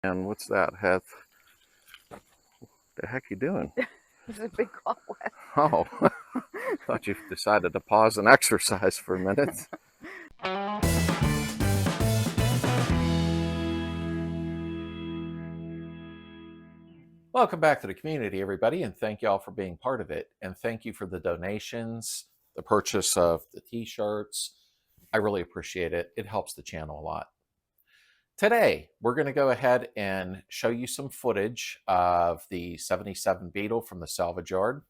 And what's that, Heath? What the heck you doing? It's a big cobweb. Oh, thought you decided to pause and exercise for a minute. Welcome back to the community, everybody, and thank you all for being part of it. And thank you for the donations, the purchase of the T-shirts. I really appreciate it. It helps the channel a lot. Today, we're going to go ahead and show you some footage of the 77 Beetle from the Salvage yard.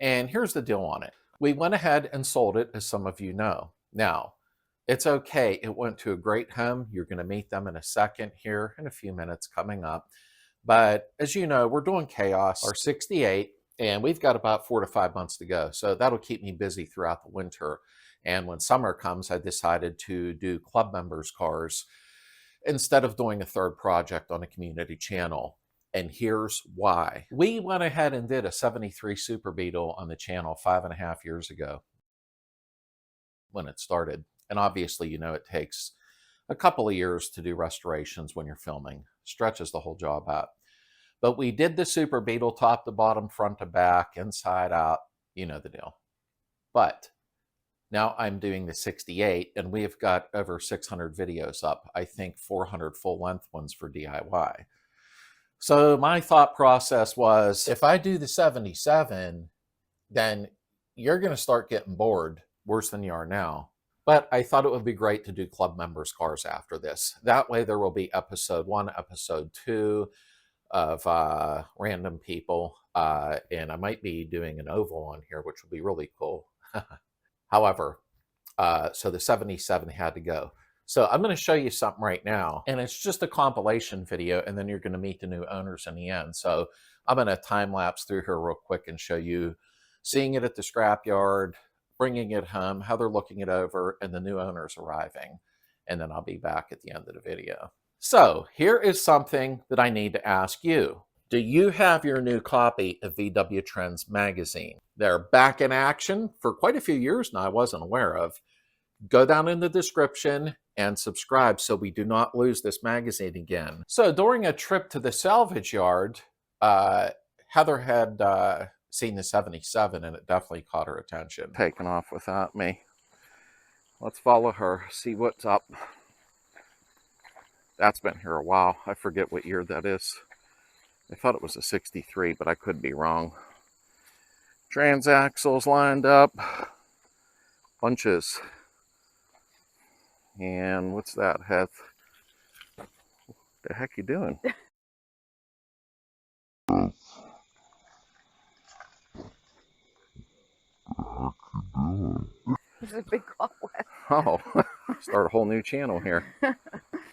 And here's the deal on it. We went ahead and sold it, as some of you know. Now, it's okay. It went to a great home. You're going to meet them in a second here in a few minutes coming up. But as you know, we're doing Chaos, our 68, and we've got about 4 to 5 months to go. So that'll keep me busy throughout the winter. And when summer comes, I decided to do club members' cars instead of doing a third project on a community channel. And here's why. We went ahead and did a 73 Super Beetle on the channel 5.5 years ago when it started. And obviously, you know, it takes a couple of years to do restorations when you're filming. Stretches the whole job out. But we did the Super Beetle top to bottom, front to back, inside out. You know the deal. But now I'm doing the 68, and we've got over 600 videos up. I think 400 full-length ones for DIY. So my thought process was, if I do the 77, then you're going to start getting bored, worse than you are now. But I thought it would be great to do club members' cars after this. That way there will be episode 1, episode 2 of random people. And I might be doing an oval on here, which would be really cool. However, so the 77 had to go. So I'm going to show you something right now, and it's just a compilation video, and then you're going to meet the new owners in the end. So I'm going to time lapse through here real quick and show you seeing it at the scrapyard, bringing it home, how they're looking it over, and the new owners arriving. And then I'll be back at the end of the video. So here is something that I need to ask you. Do you have your new copy of VW Trends magazine? They're back in action for quite a few years now I wasn't aware of. Go down in the description and subscribe so we do not lose this magazine again. So during a trip to the salvage yard, Heather had seen the 77 and it definitely caught her attention. Taken off without me. Let's follow her, see what's up. That's been here a while. I forget what year that is. I thought it was a 63, but I could be wrong. Transaxles lined up. Bunches. And what's that, Heath? What the heck you doing? It's a big cobweb. Oh, start a whole new channel here.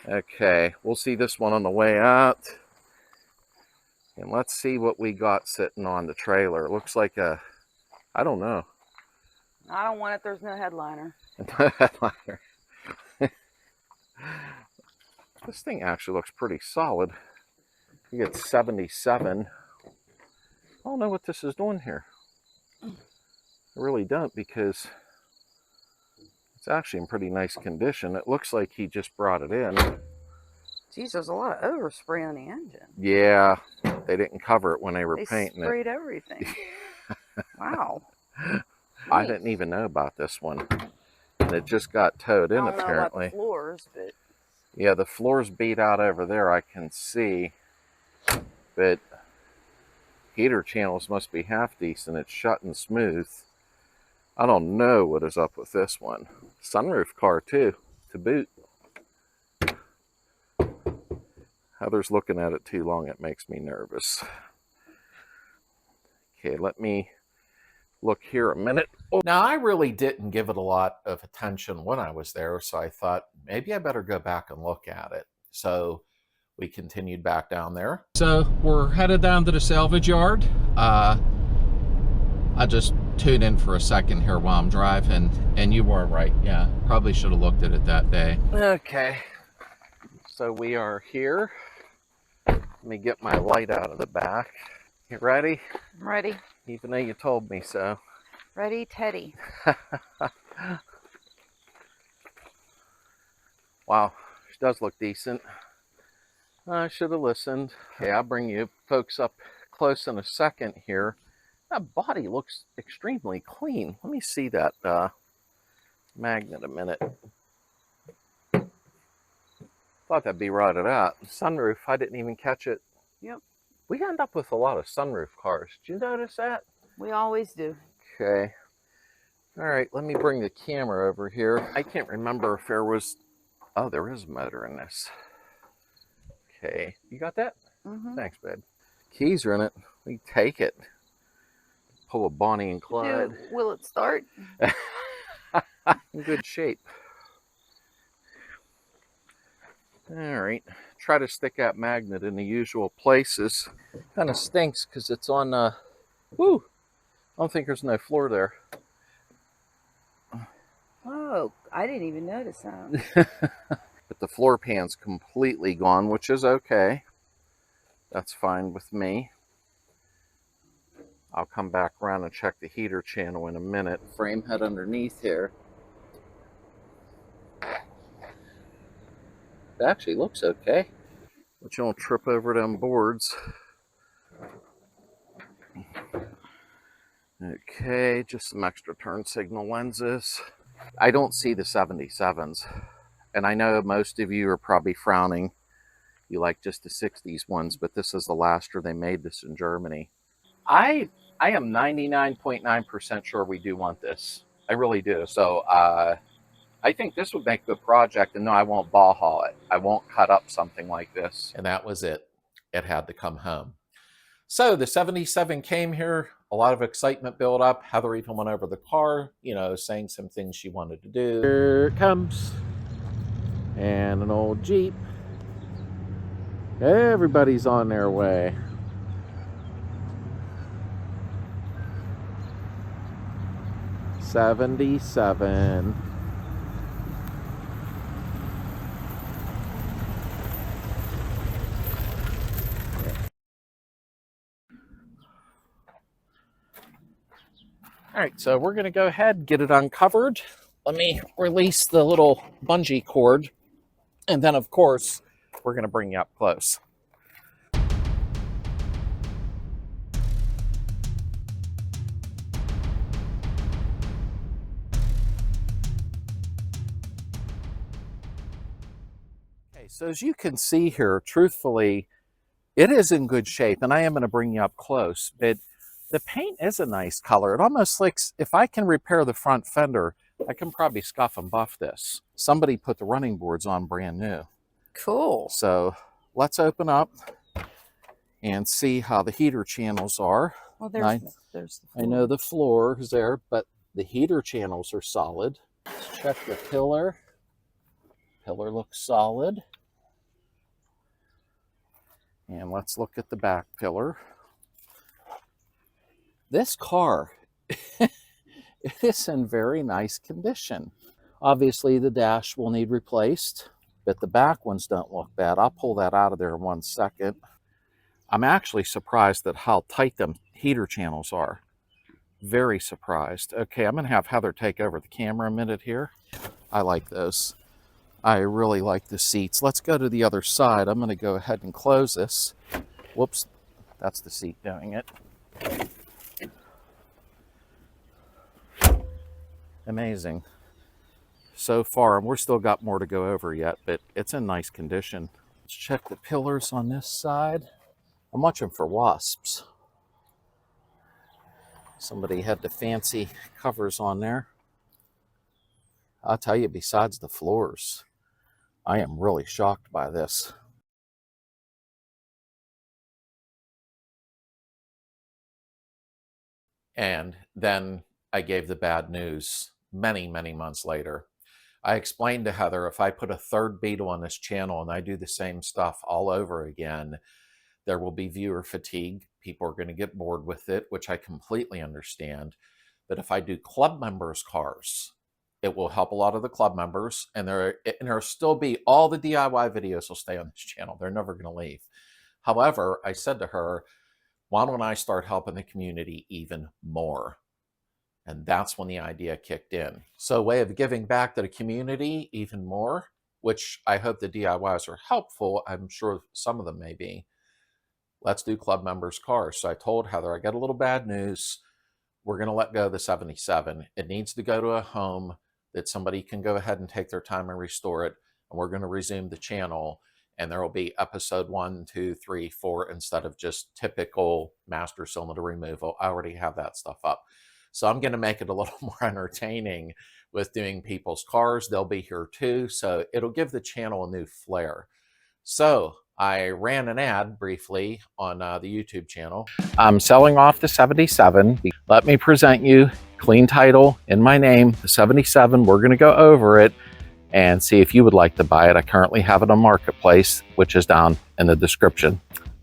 Okay, we'll see this one on the way out. And let's see what we got sitting on the trailer. It looks like a, I don't know. I don't want it. There's no headliner. Headliner. This thing actually looks pretty solid. You get 77. I don't know what this is doing here. I really don't, because it's actually in pretty nice condition. It looks like he just brought it in. Geez, there's a lot of overspray on the engine. Yeah, they didn't cover it when they were painting it. They sprayed everything. Wow. I didn't even know about this one. And it just got towed in, I don't know about apparently. the floors, but yeah, the floor's beat out over there, I can see. But heater channels must be half decent. It's shut and smooth. I don't know what is up with this one. Sunroof car too, to boot. Heather's looking at it too long. It makes me nervous. Okay, let me look here a minute. Oh. Now, I really didn't give it a lot of attention when I was there, so I thought maybe I better go back and look at it. So we continued back down there. So we're headed down to the salvage yard. I just tuned in for a second here while I'm driving, and you were right. Yeah, probably should have looked at it that day. Okay, so we are here. Let me get my light out of the back. You ready? I'm ready. Even though you told me so. Ready, Teddy. Wow, she does look decent. I should have listened. Okay, I'll bring you folks up close in a second here. That body looks extremely clean. Let me see that magnet a minute. Thought that'd be rotted out. Sunroof, I didn't even catch it. Yep. We end up with a lot of sunroof cars. Did you notice that? We always do. Okay. All right, let me bring the camera over here. I can't remember if there was... Oh, there is a motor in this. Okay, you got that? Mm-hmm. Thanks, babe. Keys are in it. We take it. Pull a Bonnie and Clyde. Will it start? In good shape. All right, try to stick that magnet in the usual places. Kind of stinks because it's on, woo! I don't think there's no floor there. Oh, I didn't even notice that. But the floor pan's completely gone, which is okay. That's fine with me. I'll come back around and check the heater channel in a minute. Frame head underneath here. It actually looks okay. But you don't trip over them boards. Okay, just some extra turn signal lenses. I don't see the 77s. And I know most of you are probably frowning. You like just the 60s ones, but this is the last year they made this in Germany. I am 99.9% sure we do want this. I really do. So I think this would make a good project. And no, I won't ball haul it. I won't cut up something like this. And that was it. It had to come home. So the 77 came here. A lot of excitement built up. Heather even went over the car, you know, saying some things she wanted to do. Here it comes. And an old Jeep. Everybody's on their way. '77. All right, so we're going to go ahead and get it uncovered. Let me release the little bungee cord. And then, of course, we're going to bring you up close. Okay, so as you can see here, truthfully, it is in good shape. And I am going to bring you up close. But the paint is a nice color. It almost looks, if I can repair the front fender, I can probably scuff and buff this. Somebody put the running boards on brand new. Cool. So let's open up and see how the heater channels are. Well, there's the floor. I know the floor is there, but the heater channels are solid. Let's check the pillar. Pillar looks solid. And let's look at the back pillar. This car, it is in very nice condition. Obviously, the dash will need replaced, but the back ones don't look bad. I'll pull that out of there in 1 second. I'm actually surprised at how tight them heater channels are. Very surprised. Okay, I'm going to have Heather take over the camera a minute here. I like those. I really like the seats. Let's go to the other side. I'm going to go ahead and close this. Whoops, that's the seat doing it. Amazing. So far, and we're still got more to go over yet, but it's in nice condition. Let's check the pillars on this side. I'm watching for wasps. Somebody had the fancy covers on there. I'll tell you, besides the floors, I am really shocked by this. And then I gave the bad news many, many months later. I explained to Heather, if I put a third Beetle on this channel and I do the same stuff all over again, there will be viewer fatigue. People are going to get bored with it, which I completely understand. But if I do club members' cars, it will help a lot of the club members, and there'll still be, all the DIY videos will stay on this channel. They're never going to leave. However, I said to her, why don't I start helping the community even more? And that's when the idea kicked in. So a way of giving back to the community even more which I hope the DIYs are helpful. I'm sure some of them may be. Let's do club members' cars. So I told Heather, I got a little bad news. We're going to let go of the 77. It needs to go to a home that somebody can go ahead and take their time and restore it. And we're going to resume the channel. And there will be episode 1, 2, 3, 4 instead of just typical master cylinder removal. I already have that stuff up. So I'm going to make it a little more entertaining with doing people's cars. They'll be here too. So it'll give the channel a new flair. So I ran an ad briefly on the YouTube channel. I'm selling off the 77. Let me present you, clean title in my name, the 77. We're going to go over it and see if you would like to buy it. I currently have it on Marketplace, which is down in the description.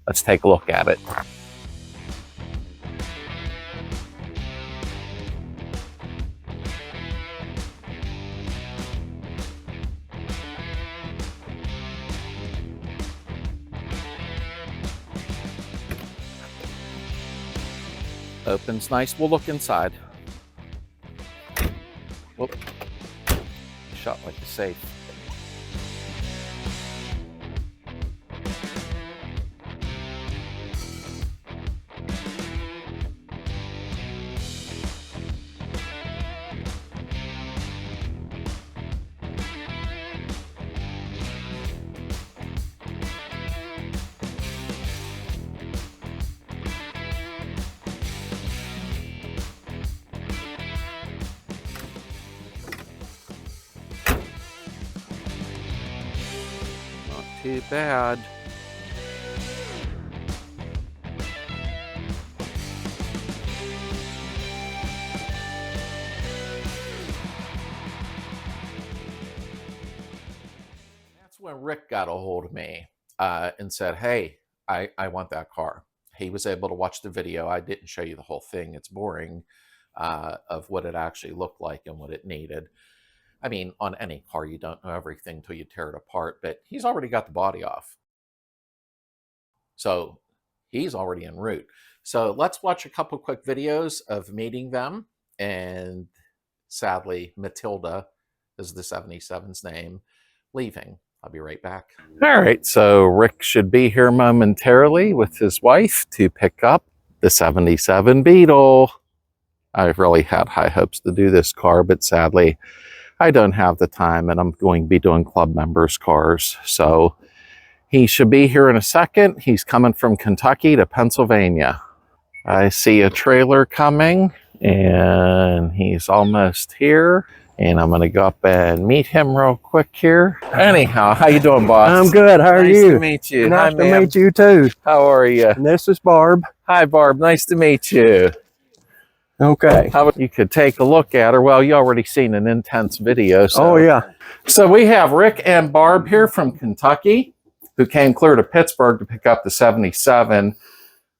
Let's take a look at it. Opens nice. We'll look inside. Whoop. Shut like a safe. Too bad. That's when Rick got a hold of me and said, hey, I want that car. He was able to watch the video. I didn't show you the whole thing. It's boring of what it actually looked like and what it needed. I mean, on any car, you don't know everything till you tear it apart, but he's already got the body off. So he's already en route. So let's watch a couple quick videos of meeting them. And sadly, Matilda is the 77's name, leaving. I'll be right back. All right, so Rick should be here momentarily with his wife to pick up the 77 Beetle. I've really had high hopes to do this car, but sadly, I don't have the time, and I'm going to be doing club members' cars. So he should be here in a second. He's coming from Kentucky to Pennsylvania. I see a trailer coming, and he's almost here. And I'm going to go up and meet him real quick here. Anyhow, how you doing, boss? I'm good. How are you? Nice to meet you. Nice Hi, to ma'am. meet you too. How are you? And this is Barb. Hi, Barb. Nice to meet you. Okay. You could take a look at her. Well, you already seen an intense video. So. Oh, yeah. So we have Rick and Barb here from Kentucky who came clear to Pittsburgh to pick up the 77.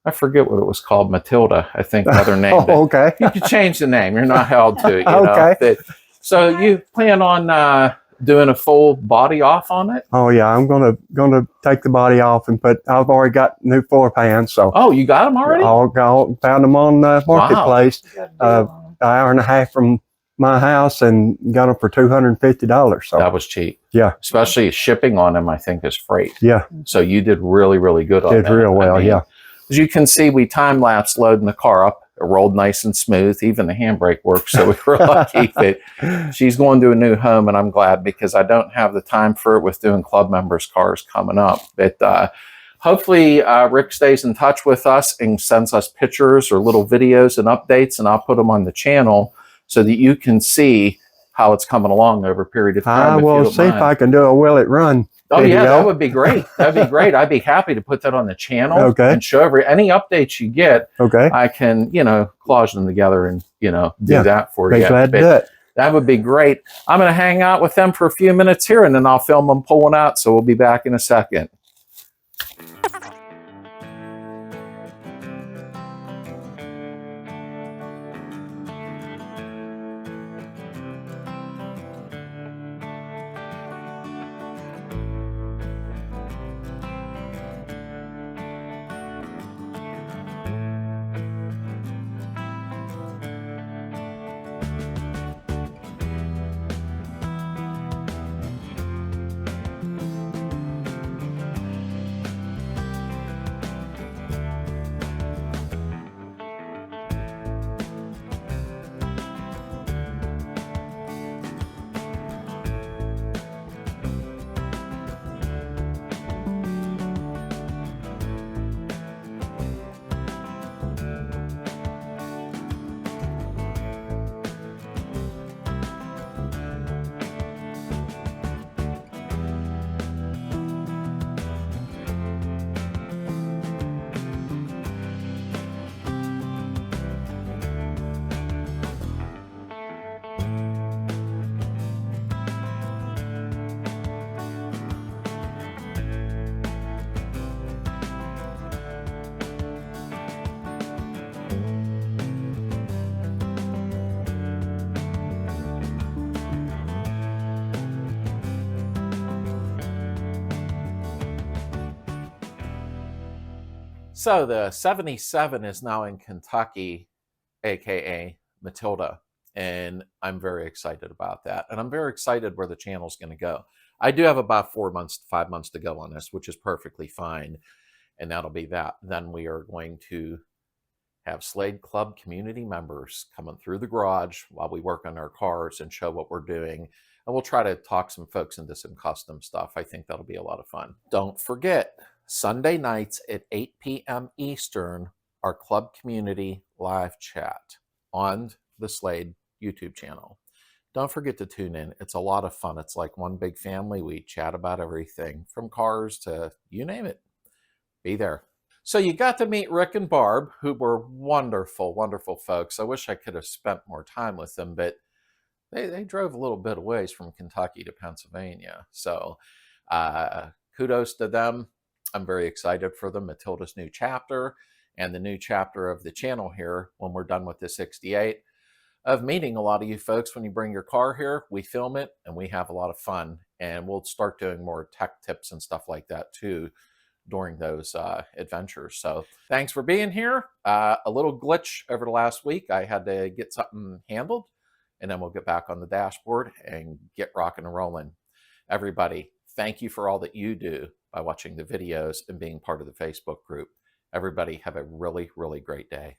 I forget what it was called. Matilda, I think, Heather named it. Okay. You could change the name. You're not held to it, you Okay. know. So you plan on doing a full body off on it? Oh, yeah. I'm gonna take the body off and I've already got new floor pans. So Oh, you got them already? I'll found them on Marketplace. An hour and a half from my house and got them for $250. So That was cheap. yeah. Especially shipping on them, I think, is freight. Yeah. So you did really, really good on Did that. real well. I mean, Yeah. As you can see, we time-lapsed loading the car up. It rolled nice and smooth. Even the handbrake works. So we were lucky that she's going to a new home, and I'm glad because I don't have the time for it with doing club members' cars coming up. But hopefully Rick stays in touch with us and sends us pictures or little videos and updates, and I'll put them on the channel so that you can see how it's coming along over a period of time. I will see if I can do a will it run. Oh, yeah, video. that would be great. That'd be great. I'd be happy to put that on the channel Okay. and show any updates you get. Okay. I can, collage them together and, do Yeah. that for Be you. glad to But do it. that would be great. I'm going to hang out with them for a few minutes here, and then I'll film them pulling out. So we'll be back in a second. So the 77 is now in Kentucky, aka Matilda, and I'm very excited about that. And I'm very excited where the channel's going to go. I do have about 4 months, 5 months to go on this, which is perfectly fine. And that'll be that. Then we are going to have Slade Club community members coming through the garage while we work on our cars and show what we're doing. And we'll try to talk some folks into some custom stuff. I think that'll be a lot of fun. Don't forget, Sunday nights at 8 p.m. Eastern, our club community live chat on the Slade YouTube channel. Don't forget to tune in. It's a lot of fun. It's like one big family. We chat about everything from cars to you name it. Be there. So you got to meet Rick and Barb, who were wonderful, wonderful folks. I wish I could have spent more time with them, but they drove a little bit of ways from Kentucky to Pennsylvania. So kudos to them. I'm very excited for them. Matilda's new chapter and the new chapter of the channel here when we're done with the 68. Of meeting a lot of you folks when you bring your car here. We film it and we have a lot of fun. And we'll start doing more tech tips and stuff like that too during those adventures. So thanks for being here. A little glitch over the last week. I had to get something handled and then we'll get back on the dashboard and get rocking and rolling. Everybody, thank you for all that you do by watching the videos and being part of the Facebook group. Everybody have a really, really great day.